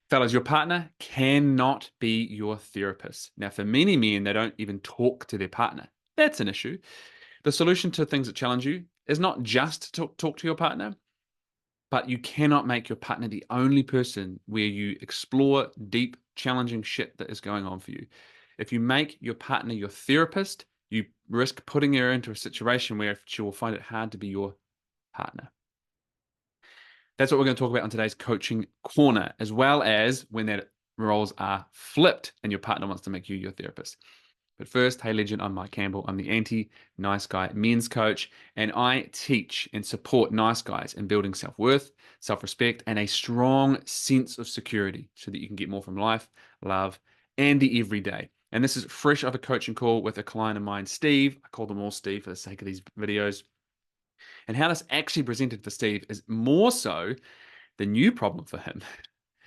Fellas, your partner cannot be your therapist. Now, for many men, they don't even talk to their partner. That's an issue. The solution to things that challenge you is not just to talk to your partner, but you cannot make your partner the only person where you explore deep, challenging shit that is going on for you. If you make your partner your therapist, you risk putting her into a situation where she will find it hard to be your partner. That's what we're going to talk about on today's coaching corner, as well as when that roles are flipped and your partner wants to make you your therapist. But first, hey legend, I'm Mike Campbell. I'm the anti-nice guy men's coach, and I teach and support nice guys in building self-worth, self-respect, and a strong sense of security so that you can get more from life, love, and the everyday. And this is fresh off a coaching call with a client of mine, Steve. I call them all Steve for the sake of these videos. And how this actually presented for Steve is more so the new problem for him.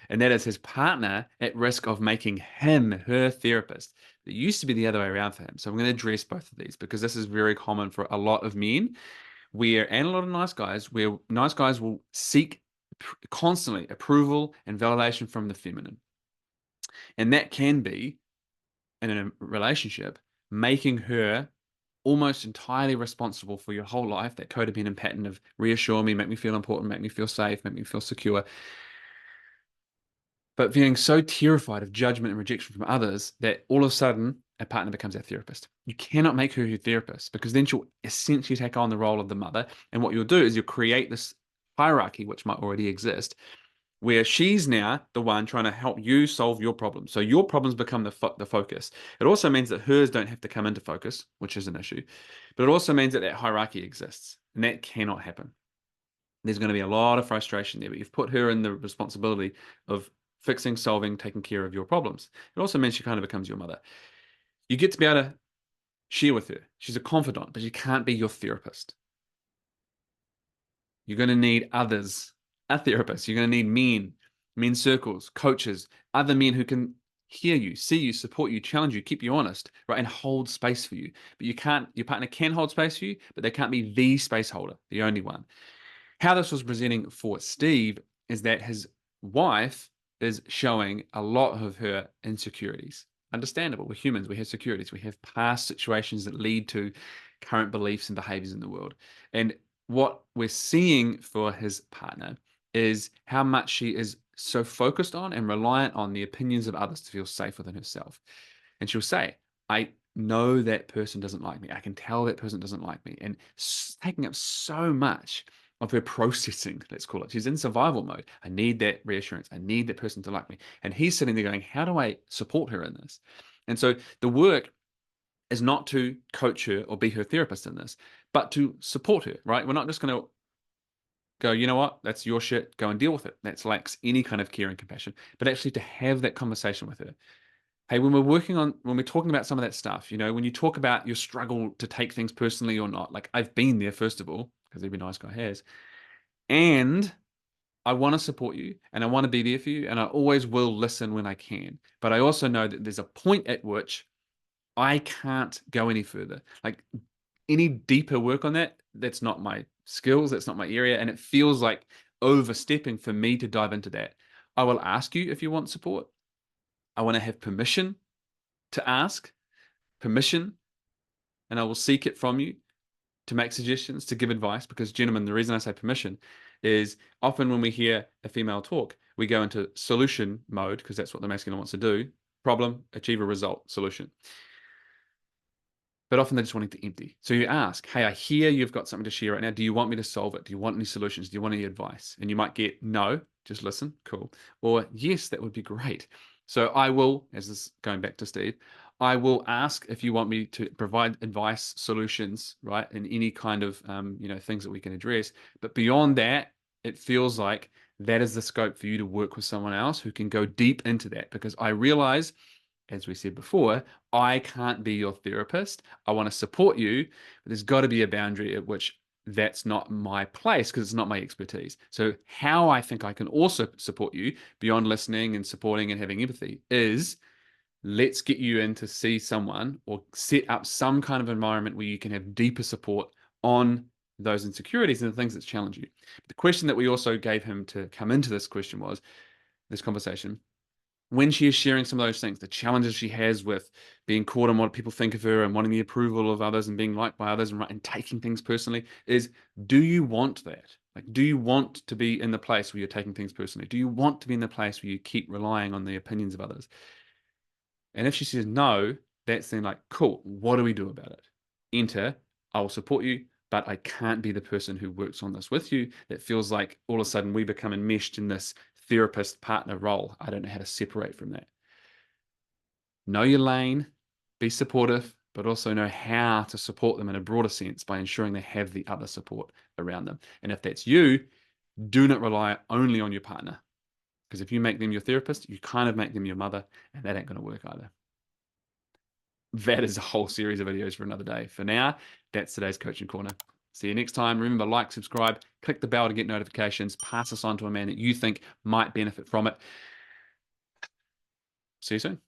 And that is his partner at risk of making him her therapist. It used to be the other way around for him. So I'm going to address both of these because this is very common for a lot of men and a lot of nice guys, where nice guys will seek constantly approval and validation from the feminine. And that can be, in a relationship, making her almost entirely responsible for your whole life, that codependent pattern of reassure me, make me feel important, make me feel safe, make me feel secure, but feeling so terrified of judgment and rejection from others that all of a sudden a partner becomes our therapist. You cannot make her your therapist because then she'll essentially take on the role of the mother. And what you'll do is you'll create this hierarchy, which might already exist, where she's now the one trying to help you solve your problems. So your problems become the focus. It also means that hers don't have to come into focus, which is an issue. But it also means that that hierarchy exists, and that cannot happen. There's going to be a lot of frustration there, but you've put her in the responsibility of fixing, solving, taking care of your problems. It also means she kind of becomes your mother. You get to be able to share with her. She's a confidant, but she can't be your therapist. You're going to need others, a therapist. You're going to need men's circles, coaches, other men who can hear you, see you, support you, challenge you, keep you honest, right, and hold space for you. But you can't, your partner can hold space for you, but they can't be the space holder, the only one. How this was presenting for Steve is that his wife is showing a lot of her insecurities. Understandable. We're humans. We have securities. We have past situations that lead to current beliefs and behaviors in the world. And what we're seeing for his partner is how much she is so focused on and reliant on the opinions of others to feel safe within herself. And she'll say, I know that person doesn't like me. I can tell that person doesn't like me. And taking up so much of her processing, let's call it. She's in survival mode. I need that reassurance. I need that person to like me. And he's sitting there going, how do I support her in this? And so the work is not to coach her or be her therapist in this, but to support her, right? We're not just going to go, you know what, that's your shit, go and deal with it. That lacks any kind of care and compassion, but actually to have that conversation with her. Hey, when we're talking about some of that stuff, when you talk about your struggle to take things personally or not, like I've been there, first of all, because every nice guy has. And I want to support you and I want to be there for you. And I always will listen when I can. But I also know that there's a point at which I can't go any further. Like any deeper work on that, that's not my skills, that's not my area. And it feels like overstepping for me to dive into that. I will ask you if you want support. I want to have permission to ask, permission, and I will seek it from you to make suggestions, to give advice. Because, gentlemen, the reason I say permission is often when we hear a female talk, we go into solution mode because that's what the masculine wants to do. Problem, achieve a result, solution. But often they're just wanting to empty. So you ask, hey, I hear you've got something to share right now. Do you want me to solve it? Do you want any solutions? Do you want any advice? And you might get no, just listen, cool. Or yes, that would be great. So I will, as this going back to Steve, I will ask if you want me to provide advice, solutions, right, and any kind of things that we can address. But beyond that, it feels like that is the scope for you to work with someone else who can go deep into that, because I realize, as we said before, I can't be your therapist. I want to support you, but there's got to be a boundary at which that's not my place because it's not my expertise. So how I think I can also support you beyond listening and supporting and having empathy is, let's get you in to see someone or set up some kind of environment where you can have deeper support on those insecurities and the things that challenge you. The question that we also gave him to come into this question was, this conversation, when she is sharing some of those things, the challenges she has with being caught on what people think of her and wanting the approval of others and being liked by others and taking things personally, is, do you want that? Like, do you want to be in the place where you're taking things personally? Do you want to be in the place where you keep relying on the opinions of others? And if she says no, that's then like, cool, what do we do about it? Enter, I will support you, but I can't be the person who works on this with you. That feels like all of a sudden we become enmeshed in this therapist partner role. I don't know how to separate from that. Know your lane, be supportive, but also know how to support them in a broader sense by ensuring they have the other support around them. And if that's you, do not rely only on your partner. Because if you make them your therapist, you kind of make them your mother, and that ain't going to work either. That is a whole series of videos for another day. For now, that's today's Coaching Corner. See you next time. Remember, like, subscribe, click the bell to get notifications, pass this on to a man that you think might benefit from it. See you soon.